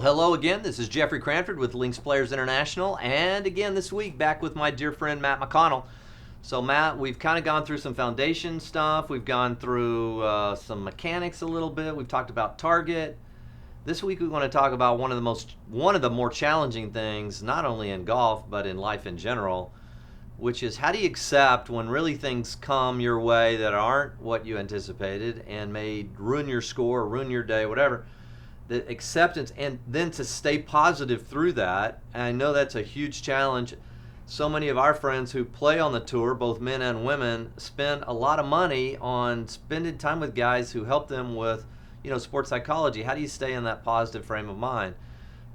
Well, hello again. This is Jeffrey Cranford with Links Players International, and again this week back with my dear friend Matt MacConnell. So Matt, we've kind of gone through some foundation stuff. We've gone through some mechanics a little bit. We've talked about target. This week we want to talk about one of the more challenging things, not only in golf but in life in general, which is how do you accept when really things come your way that aren't what you anticipated and may ruin your score, ruin your day, whatever. The acceptance, and then to stay positive through that. And I know that's a huge challenge. So many of our friends who play on the tour, both men and women, spend a lot of money on spending time with guys who help them with, sports psychology. How do you stay in that positive frame of mind?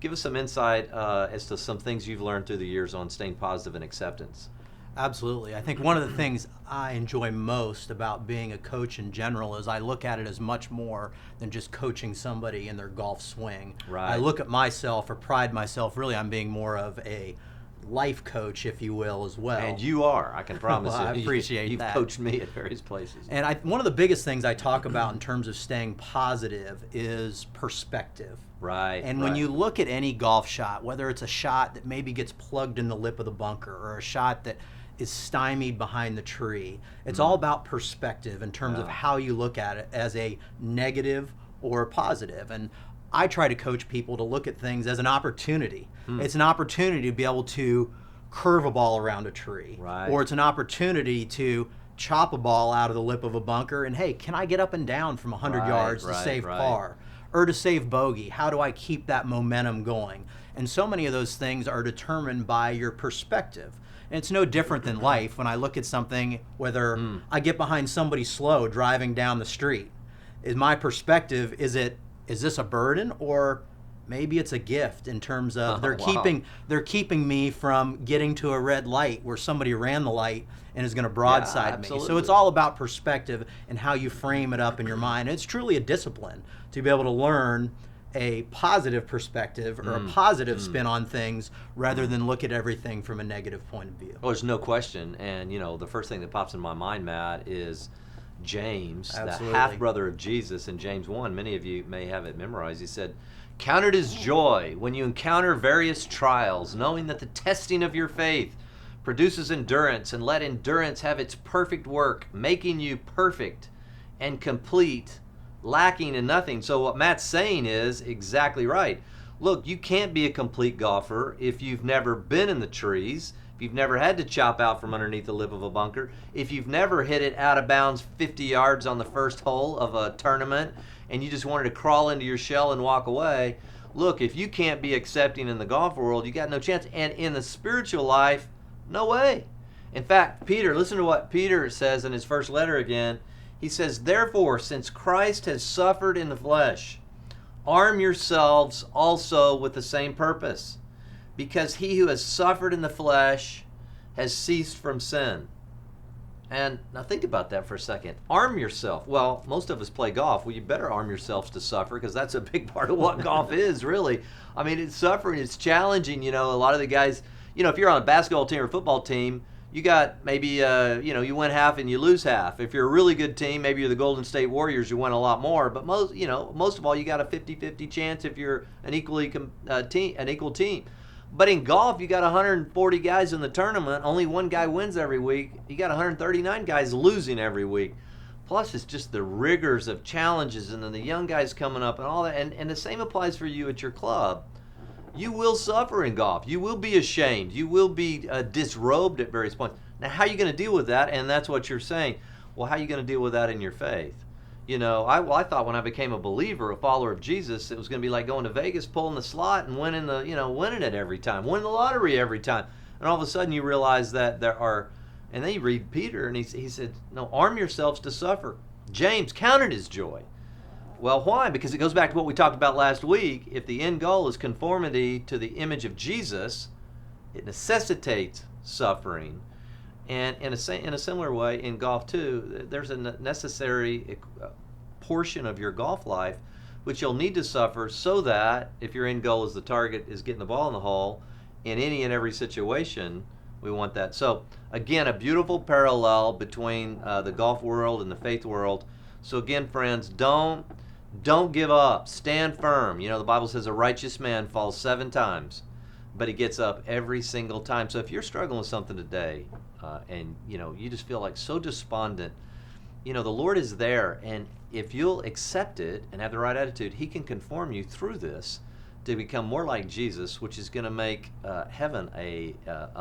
Give us some insight as to some things you've learned through the years on staying positive and acceptance. Absolutely. I think one of the things I enjoy most about being a coach in general is I look at it as much more than just coaching somebody in their golf swing. Right. I look at myself or pride myself really on being more of a life coach, if you will, as well. And you are, I can promise Well, you. I appreciate You've that. coached me at various places. And one of the biggest things I talk about in terms of staying positive is perspective. Right. And when you look at any golf shot, whether it's a shot that maybe gets plugged in the lip of the bunker or a shot that is stymied behind the tree, it's all about perspective in terms of how you look at it as a negative or a positive. And I try to coach people to look at things as an opportunity. It's an opportunity to be able to curve a ball around a tree. Right. Or it's an opportunity to chop a ball out of the lip of a bunker and, hey, can I get up and down from 100 yards to save par? Or to save bogey? How do I keep that momentum going? And so many of those things are determined by your perspective. And it's no different than life. When I look at something, whether I get behind somebody slow driving down the street, is my perspective, is this a burden, or maybe it's a gift in terms of they're keeping me from getting to a red light where somebody ran the light and is going to broadside me. So it's all about perspective and how you frame it up in your mind. It's truly a discipline to be able to learn a positive perspective or a positive spin on things rather than look at everything from a negative point of view. Well, there's no question. And, the first thing that pops in my mind, Matt, is James, Absolutely. the half-brother of Jesus in James 1. Many of you may have it memorized. He said, "Count it as joy when you encounter various trials, knowing that the testing of your faith produces endurance, and let endurance have its perfect work, making you perfect and complete, lacking in nothing." So what Matt's saying is exactly right. Look, you can't be a complete golfer if you've never been in the trees, if you've never had to chop out from underneath the lip of a bunker, if you've never hit it out of bounds 50 yards on the first hole of a tournament and you just wanted to crawl into your shell and walk away. Look, if you can't be accepting in the golf world, you got no chance. And in the spiritual life, no way. In fact, Peter, listen to what Peter says in his first letter again. He says, "Therefore, since Christ has suffered in the flesh, arm yourselves also with the same purpose, because he who has suffered in the flesh has ceased from sin." And now think about that for a second. Arm yourself. Well, most of us play golf. Well, you better arm yourselves to suffer, because that's a big part of what golf is, really. I mean, it's suffering. It's challenging. A lot of the guys, if you're on a basketball team or a football team, you got maybe, you win half and you lose half. If you're a really good team, maybe you're the Golden State Warriors, you win a lot more. But most of all, you got a 50-50 chance if you're an equal team. But in golf, you got 140 guys in the tournament. Only one guy wins every week. You got 139 guys losing every week. Plus, it's just the rigors of challenges, and then the young guys coming up and all that. And the same applies for you at your club. You will suffer in golf. You will be ashamed. You will be disrobed at various points. Now, how are you going to deal with that? And that's what you're saying. Well, how are you going to deal with that in your faith? I thought when I became a believer, a follower of Jesus, it was going to be like going to Vegas, pulling the slot, and winning it every time, winning the lottery every time. And all of a sudden, you realize that there are, and then you read Peter, and he said, "No, arm yourselves to suffer." James, count it as joy. Well, why? Because it goes back to what we talked about last week. If the end goal is conformity to the image of Jesus, it necessitates suffering. And in a similar way, in golf too, there's a necessary portion of your golf life which you'll need to suffer, so that if your end goal is the target is getting the ball in the hole, in any and every situation, we want that. So again, a beautiful parallel between the golf world and the faith world. So again, friends, don't Don't give up. Stand firm. You know, the Bible says a righteous man falls 7 times, but he gets up every single time. So if you're struggling with something today, and you know, you just feel like so despondent, you know, the Lord is there, and if you'll accept it and have the right attitude, He can conform you through this to become more like Jesus, which is going to make heaven a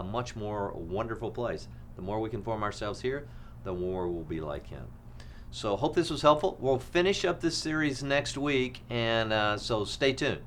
much more wonderful place. The more we conform ourselves here, the more we'll be like Him. So hope this was helpful. We'll finish up this series next week, and so stay tuned.